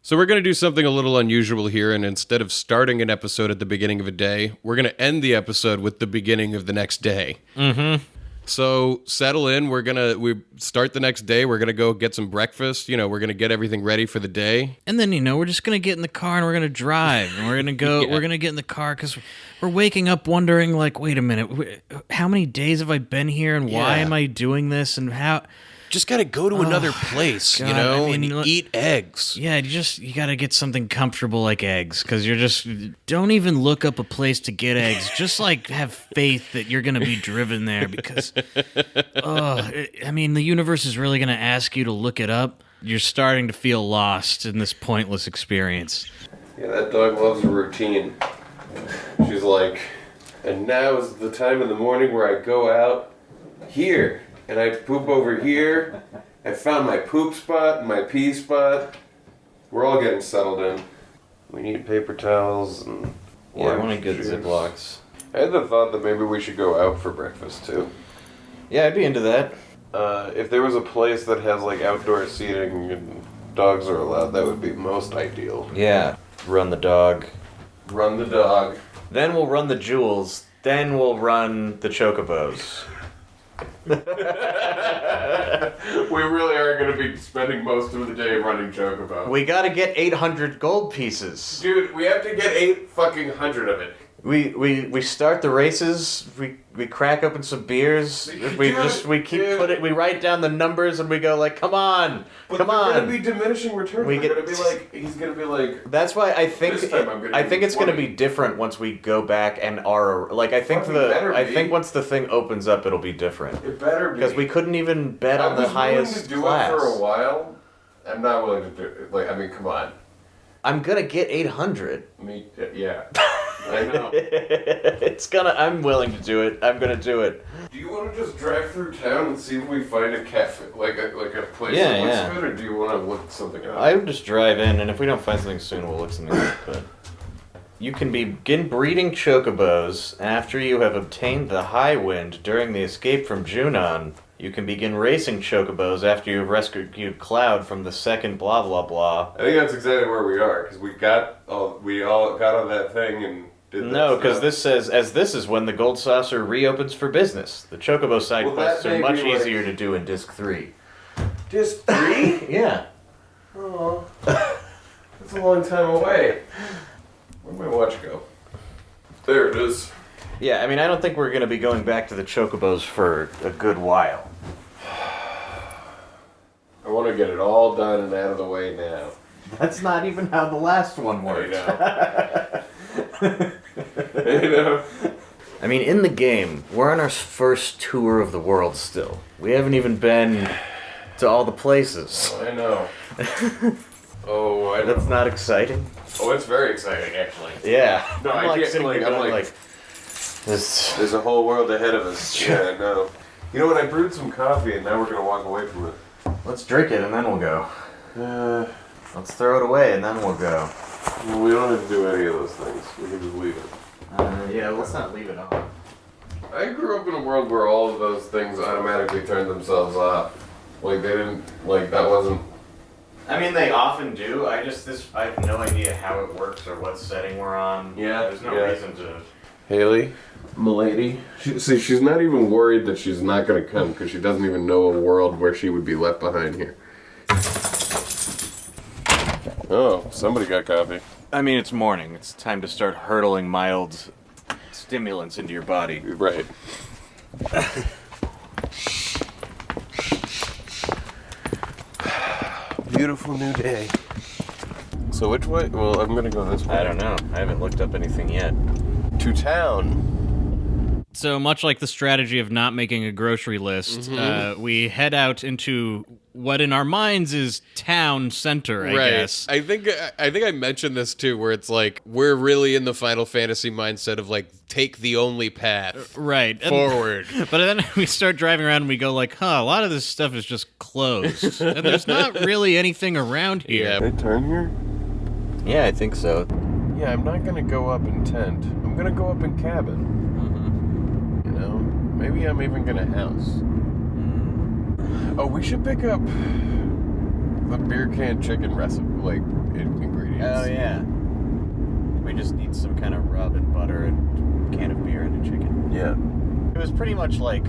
So we're going to do something a little unusual here, and instead of starting an episode at the beginning of a day, we're going to end the episode with the beginning of the next day. Mm-hmm. So settle in. We start the next day. We're going to go get some breakfast. We're going to get everything ready for the day. And then, we're just going to get in the car and we're going to drive. And we're going to go, We're going to get in the car because we're waking up wondering, like, wait a minute, how many days have I been here and why am I doing this and how... Just got to go to another place, God, and eat eggs. Yeah, you got to get something comfortable like eggs, because don't even look up a place to get eggs. Just, have faith that you're going to be driven there, because, the universe is really going to ask you to look it up. You're starting to feel lost in this pointless experience. Yeah, that dog loves a routine. She's like, and now is the time in the morning where I go out here. And I poop over here. I found my poop spot and my pee spot. We're all getting settled in. We need paper towels and... Yeah, I want to get Ziplocs. I had the thought that maybe we should go out for breakfast, too. Yeah, I'd be into that. If there was a place that has, outdoor seating and dogs are allowed, that would be most ideal. Yeah. Run the dog. Run the dog. Then we'll run the jewels. Then we'll run the chocobos. We really are going to be spending most of the day running Chocobo. We gotta get 800 gold pieces. Dude, we have to get 800 of it. We start the races, we crack open some beers, we write down the numbers and we go come on, but come on. It's gonna be diminishing returns. He's gonna be like. That's why I think it's gonna be different once we go back and are I think once the thing opens up it'll be different. It better be. Because we couldn't even bet on the highest I was willing to do class. it for a while. I'm not willing to do it. Come on. I'm gonna get 800. Yeah. I know. I'm willing to do it. I'm gonna do it. Do you want to just drive through town and see if we find a cafe, like a place Yeah, that looks good, or do you want to look something up? I would just drive in, and if we don't find something soon, we'll look something up. But you can begin breeding chocobos after you have obtained the high wind during the escape from Junon. You can begin racing chocobos after you've rescued Cloud from the second blah blah blah. I think that's exactly where we are, because we all got on that thing and did that. No, because this says, as this is when the Gold Saucer reopens for business. The chocobo side quests are much easier to do in Disc 3. Disc 3? Yeah. Oh, that's a long time away. Where'd my watch go? There it is. Yeah, I mean, I don't think we're going to be going back to the Chocobos for a good while. I want to get it all done and out of the way now. That's not even how the last one worked. I know. I mean, in the game, we're on our first tour of the world still. We haven't even been to all the places. I know. Oh, I know. That's not exciting. Oh, it's very exciting, actually. Yeah. No, I can't. I'm like, this. there's a whole world ahead of us. Yeah, I know. You know what? I brewed some coffee, and now we're gonna walk away from it. Let's drink it, and then we'll go. Let's throw it away, and then we'll go. We don't have to do any of those things. We can just leave it. Yeah, let's not leave it on. I grew up in a world where all of those things automatically turned themselves off. Like, they didn't, like, that wasn't... I mean, they often do. I have no idea how it works or what setting we're on. Yeah. There's no reason to... Haley, milady. She's not even worried that she's not going to come because she doesn't even know a world where she would be left behind here. Oh, somebody got coffee. I mean, it's morning. It's time to start hurtling mild stimulants into your body. Right. Beautiful new day. So which way? Well, I'm gonna go this way. I don't know. I haven't looked up anything yet. To town. So much like the strategy of not making a grocery list, we head out into what in our minds is town center, I guess. I think I mentioned this too, where it's like we're really in the Final Fantasy mindset of like take the only path forward. But then we start driving around and we go like, a lot of this stuff is just closed. And there's not really anything around here. Yeah. Can I turn here? Yeah, I think so. Yeah, I'm not gonna go up in tent. I'm gonna go up in cabin. You know, maybe I'm even gonna house. Oh, we should pick up the beer can chicken recipe, like ingredients. Oh yeah. We just need some kind of rub and butter and a can of beer and a chicken. Yeah. It was pretty much like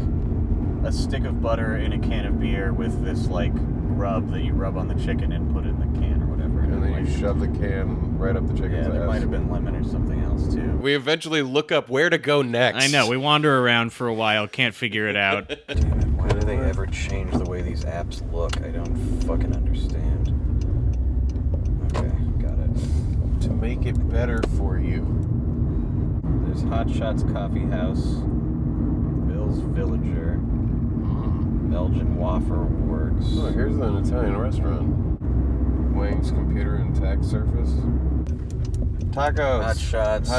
a stick of butter in a can of beer with this like rub that you rub on the chicken and put in the can or whatever. And then you shove the can right up the chicken's ass. There might have been lemon or something else too. We eventually look up where to go next. I know, we wander around for a while, can't figure it out. Damn it, why do they ever change the way these apps look? I don't fucking understand. Okay, got it. To make it better for you. There's Hot Shots Coffee House, Bill's Villager, Belgian Waffle Works. Oh, here's an Italian restaurant. Wang's Computer and Tax Surface. Tacos. Hot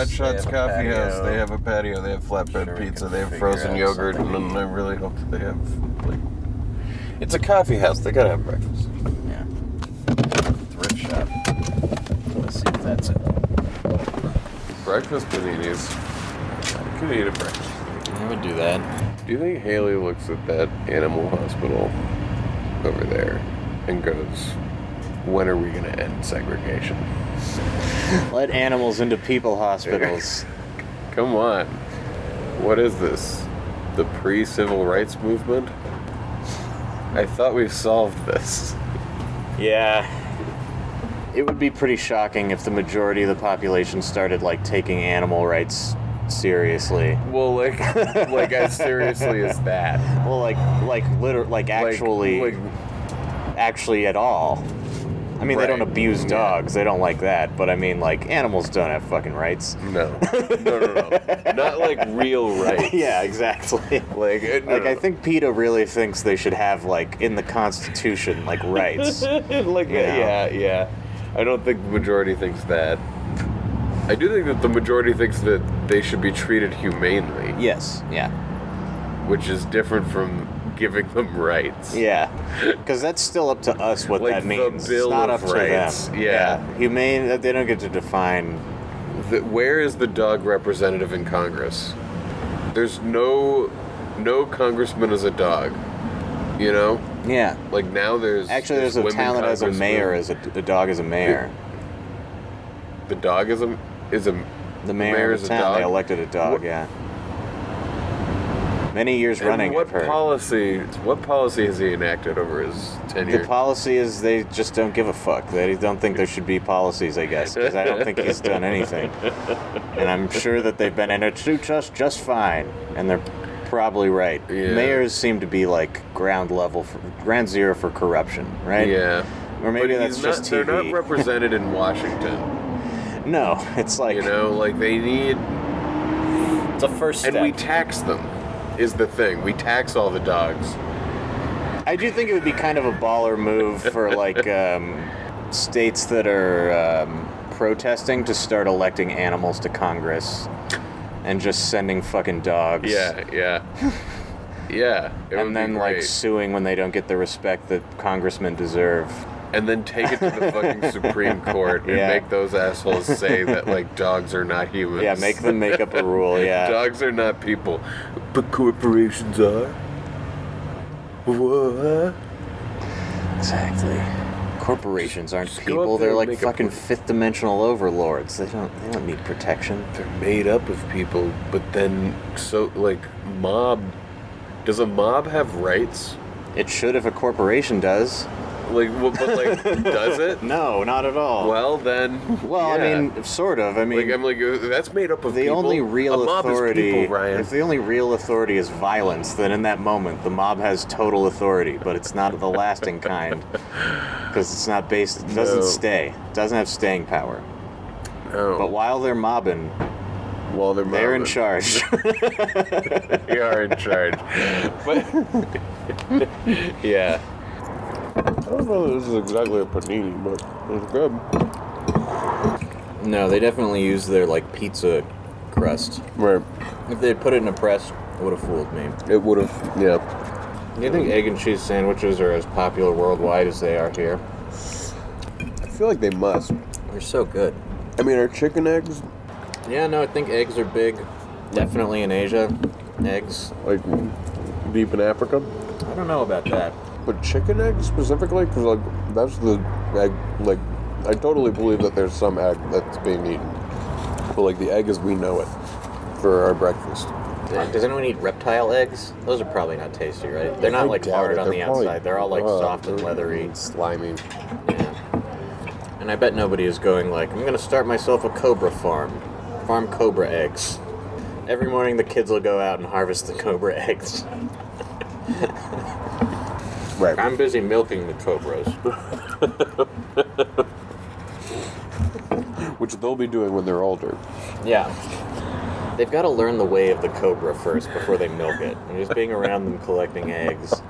Shots Coffee House. They have a patio. They have flatbread pizza. They have frozen yogurt. And I really hope that they have, like... It's a coffee house. They gotta have breakfast. Yeah. Thrift shop. Let's see if that's it. Breakfast paninis. I could eat a breakfast. I would do that. Do you think Haley looks at that animal hospital over there and goes, when are we going to end segregation? Let animals into people hospitals. Come on. What is this? The pre-civil rights movement? I thought we solved this. Yeah. It would be pretty shocking if the majority of the population started, like, taking animal rights seriously. Well, like as seriously as that. Well, actually at all. I mean, they don't abuse dogs. They don't like that. But I mean, like, animals don't have fucking rights. No. Not like real rights. Yeah, exactly. I think PETA really thinks they should have, like, in the Constitution, like, rights. Yeah. I don't think the majority thinks that. I do think that the majority thinks that they should be treated humanely. Yes, yeah. Which is different from giving them rights. Yeah, because that's still up to us what like that means. The Bill it's not of up rights. to them. Yeah. Humane, they don't get to define. Where is the dog representative in Congress? There's no congressman as a dog. You know? Yeah. Like now there's a town that has a mayor as a dog as a mayor. The dog is the mayor of the town. They elected a dog. Yeah. Many years running, what I've heard. What policy has he enacted over his tenure? The policy is they just don't give a fuck. They don't think there should be policies, I guess, because I don't think he's done anything. And I'm sure that they've been, and it suits us just fine. And they're probably right. Yeah. Mayors seem to be like ground zero for corruption, right? Yeah. Or maybe But that's just they're TV. not represented in Washington. No, it's like... You know, like they need... It's a first step. And we tax them, is the thing. We tax all the dogs. I do think it would be kind of a baller move for, like, states that are protesting to start electing animals to Congress and just sending fucking dogs. Yeah. Yeah. And then, like, suing when they don't get the respect that congressmen deserve. And then take it to the fucking Supreme Court and make those assholes say that, like, dogs are not humans. Yeah, make them make up a rule, yeah. Dogs are not people. But corporations are? What? Exactly. Corporations aren't Just go people, up there they're and like make a fucking fifth-dimensional overlords. They don't need protection. They're made up of people, but then, does a mob have rights? It should if a corporation does. Does it? No, not at all. Well, then. Well, yeah. I mean, sort of. I mean, that's made up of the people. only real a mob authority. Is people, Ryan. If the only real authority is violence, then in that moment the mob has total authority, but it's not the lasting kind because it's not based. It doesn't stay. It doesn't have staying power. No. But while they're mobbing, they're in charge. They are in charge. But yeah. I don't know if this is exactly a panini, but it's good. No, they definitely use their, like, pizza crust. Right. If they had put it in a press, it would have fooled me. It would have, yeah. Do you think egg and cheese sandwiches are as popular worldwide as they are here? I feel like they must. They're so good. I mean, are chicken eggs? Yeah, no, I think eggs are big. Definitely in Asia. Eggs. Like, deep in Africa? I don't know about that. But chicken eggs specifically? Because, like, that's the egg, like, I totally believe that there's some egg that's being eaten. But, like, the egg as we know it for our breakfast. Does anyone eat reptile eggs? Those are probably not tasty, right? They're not, like, hard on the outside. They're all, like, soft and leathery. And slimy. Yeah. And I bet nobody is going, like, I'm going to start myself a cobra farm. Farm cobra eggs. Every morning the kids will go out and harvest the cobra eggs. Right. I'm busy milking the cobras. Which they'll be doing when they're older. Yeah. They've got to learn the way of the cobra first before they milk it. And just being around them collecting eggs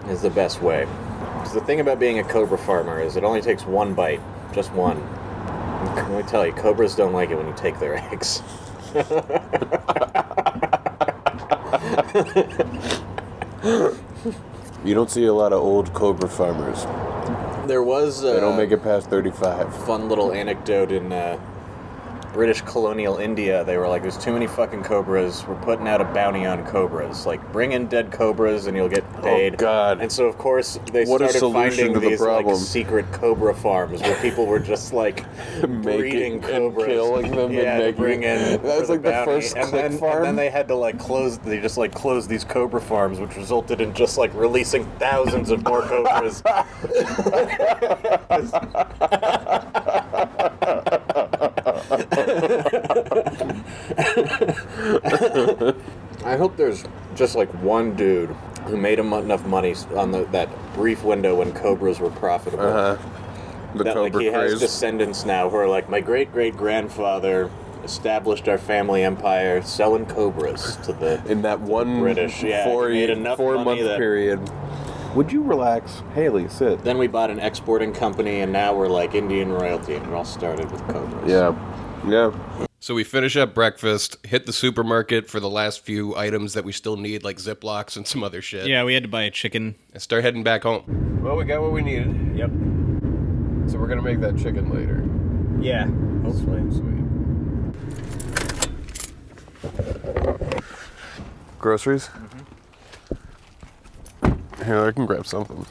is the best way. Because the thing about being a cobra farmer is it only takes one bite. Just one. And let me tell you, cobras don't like it when you take their eggs. You don't see a lot of old cobra farmers. There was They don't make it past 35. fun little anecdote in British colonial India. They were like, there's too many fucking cobras. We're putting out a bounty on cobras. Like, bring in dead cobras and you'll get paid. Oh, God. And so, of course, they What a started solution finding to the these like problem. secret cobra farms where people were just like breeding and cobras. killing them yeah, and to making bring in That's for like the bounty. first click farm. And then they had to like close. They just like closed these cobra farms, which resulted in just like releasing thousands of more cobras. I hope there's just like one dude who made enough money on that brief window when cobras were profitable. The That cobra like he has craze. descendants now who are like, my great-great-grandfather established our family empire selling cobras to the In that one British. Yeah, he made enough money four-month that- period. Would you relax? Haley, sit. Then we bought an exporting company, and now we're like Indian royalty, and it all started with cobras. Yeah. Yeah. So we finish up breakfast, hit the supermarket for the last few items that we still need, like Ziplocs and some other shit. Yeah, we had to buy a chicken. And start heading back home. Well, we got what we needed. Yep. So we're going to make that chicken later. Yeah, hopefully. Sweet. Groceries? Here, I can grab something.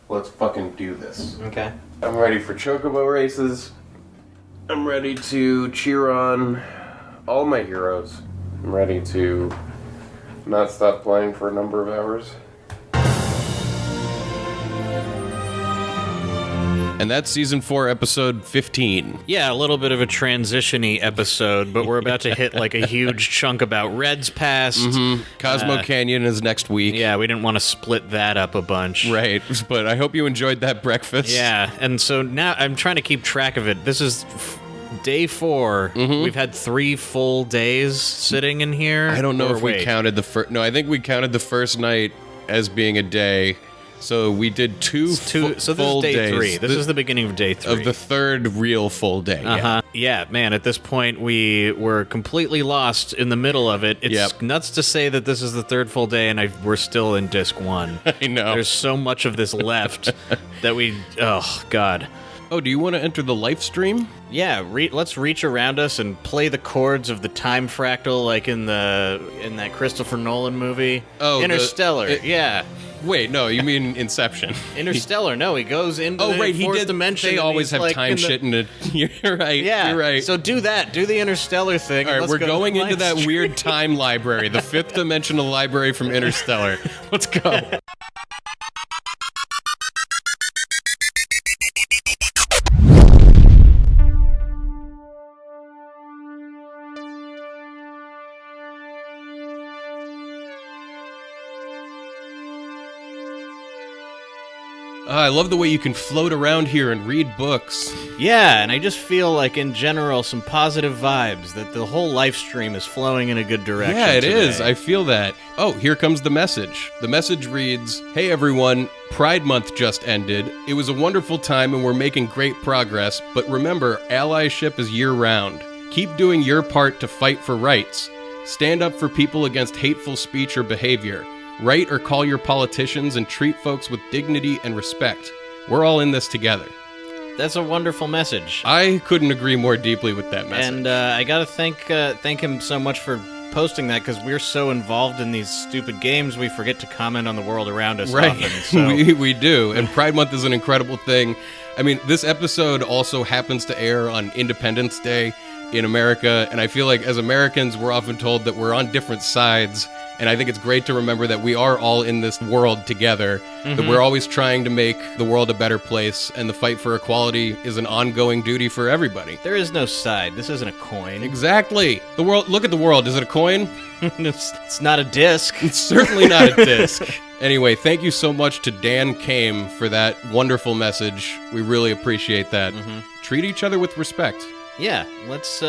Let's fucking do this. Okay. I'm ready for chocobo races. I'm ready to cheer on all my heroes. I'm ready to not stop playing for a number of hours. And that's season 4, episode 15. Yeah, a little bit of a transition-y episode, but we're about to hit like a huge chunk about Red's past. Cosmo Canyon is next week. Yeah, we didn't want to split that up a bunch. Right, but I hope you enjoyed that breakfast. Yeah, and so now I'm trying to keep track of it. This is day 4. We've had 3 full days sitting in here. I don't know if we counted the first... No, I think we counted the first night as being a day. So we did two so this full is day days. 3. This is the beginning of day 3. Of the third real full day. Yeah, man, at this point we were completely lost in the middle of it. It's nuts to say that this is the third full day and we're still in disc 1. I know. There's so much of this left that we... Oh, God. Oh, do you want to enter the live stream? Yeah, let's reach around us and play the chords of the time fractal like in that Christopher Nolan movie. Oh, Interstellar, yeah. Wait, no, you mean Inception. Interstellar, no, he goes into the fourth dimension. They always have like time shit in it. You're right, yeah, you're right. So do that, do the Interstellar thing. All right, we're going into that weird time library, the 5th dimensional library from Interstellar. Let's go. I love the way you can float around here and read books. Yeah, and I just feel like, in general, some positive vibes, that the whole live stream is flowing in a good direction. Yeah, it is. today. I feel that. Oh, here comes the message. The message reads, "Hey everyone, Pride Month just ended. It was a wonderful time and we're making great progress, but remember, allyship is year-round. Keep doing your part to fight for rights. Stand up for people against hateful speech or behavior. Write or call your politicians and treat folks with dignity and respect. We're all in this together." That's a wonderful message. I couldn't agree more deeply with that message. And I gotta thank him so much for posting that, because we're so involved in these stupid games, we forget to comment on the world around us right. often. So. we do, and Pride Month is an incredible thing. I mean, this episode also happens to air on Independence Day in America, and I feel like as Americans, we're often told that we're on different sides. And I think it's great to remember that we are all in this world together, that we're always trying to make the world a better place, and the fight for equality is an ongoing duty for everybody. There is no side. This isn't a coin. Exactly. The world. Look at the world. Is it a coin? It's not a disc. It's certainly not a disc. Anyway, thank you so much to Dan Kame for that wonderful message. We really appreciate that. Treat each other with respect. Yeah, let's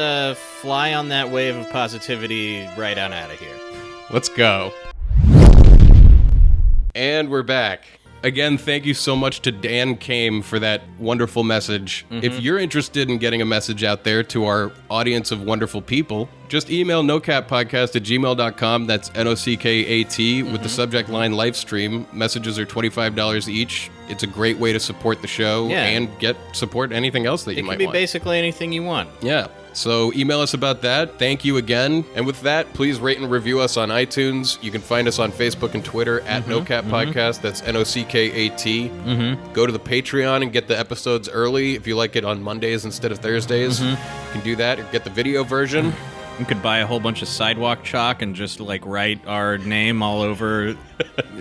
fly on that wave of positivity right on out of here. Let's go. And we're back. Again, thank you so much to Dan Kame for that wonderful message. If you're interested in getting a message out there to our audience of wonderful people, just email nocatpodcast@gmail.com. That's NOCKAT with the subject line livestream. Messages are $25 each. It's a great way to support the show and support anything else that you might want. It can be basically anything you want. Yeah. So email us about that. Thank you again. And with that, please rate and review us on iTunes. You can find us on Facebook and Twitter at NoCat Podcast. That's NOCKAT. Go to the Patreon and get the episodes early if you like it on Mondays instead of Thursdays. You can do that or get the video version. You could buy a whole bunch of sidewalk chalk and just like write our name all over,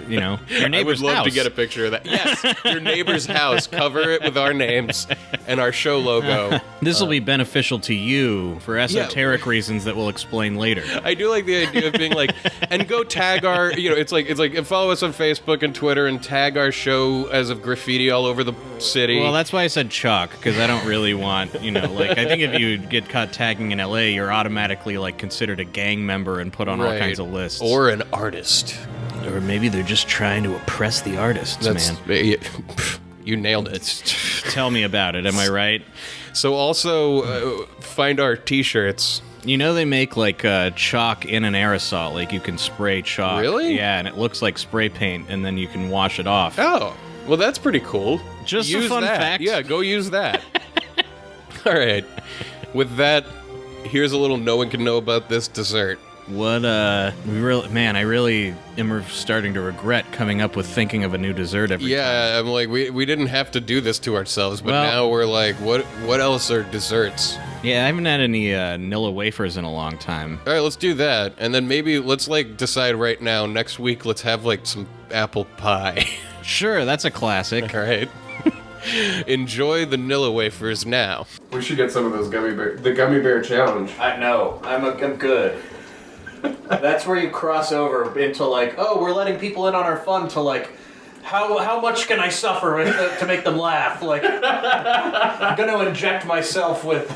your neighbor's house. I would love to get a picture of that. Yes, your neighbor's house. Cover it with our names and our show logo. This will be beneficial to you for esoteric reasons that we'll explain later. I do like the idea of being like, and go tag our, it's like follow us on Facebook and Twitter and tag our show as of graffiti all over the city. Well, that's why I said chalk, because I don't really want, I think if you get caught tagging in LA, you're automatically considered a gang member and put on all kinds of lists. Or an artist. Or maybe they're just trying to oppress the artists, man. You nailed it. Tell me about it, am I right? So also, find our t-shirts. They make chalk in an aerosol, like you can spray chalk. Really? Yeah, and it looks like spray paint, and then you can wash it off. Oh, well that's pretty cool. Just use a fun that. fact. Yeah, go use that. All right. With that, here's a little no one can know about this dessert. What, I really am starting to regret coming up with thinking of a new dessert every time. Yeah, I'm like, we didn't have to do this to ourselves, but now we're like, what else are desserts? Yeah, I haven't had any Nilla wafers in a long time. All right, let's do that, and then maybe let's like decide right now. Next week, let's have like some apple pie. Sure, that's a classic. All right. Enjoy the Nilla wafers now. We should get some of those the gummy bear challenge. I know. I'm good. That's where you cross over into like, oh, we're letting people in on our fun to like, how much can I suffer to make them laugh? Like, I'm gonna inject myself with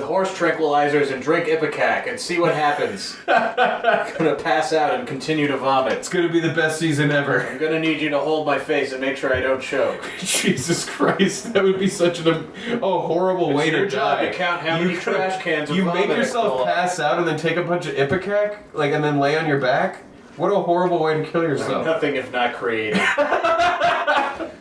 horse tranquilizers and drink Ipecac and see what happens. I'm gonna pass out and continue to vomit. It's gonna be the best season ever. I'm gonna need you to hold my face and make sure I don't choke. Jesus Christ, that would be such a horrible way to die. It's your job to count how many trash cans of You vomit make yourself pass out and then take a bunch of Ipecac, like, and then lay on your back? What a horrible way to kill yourself. Nothing if not creative.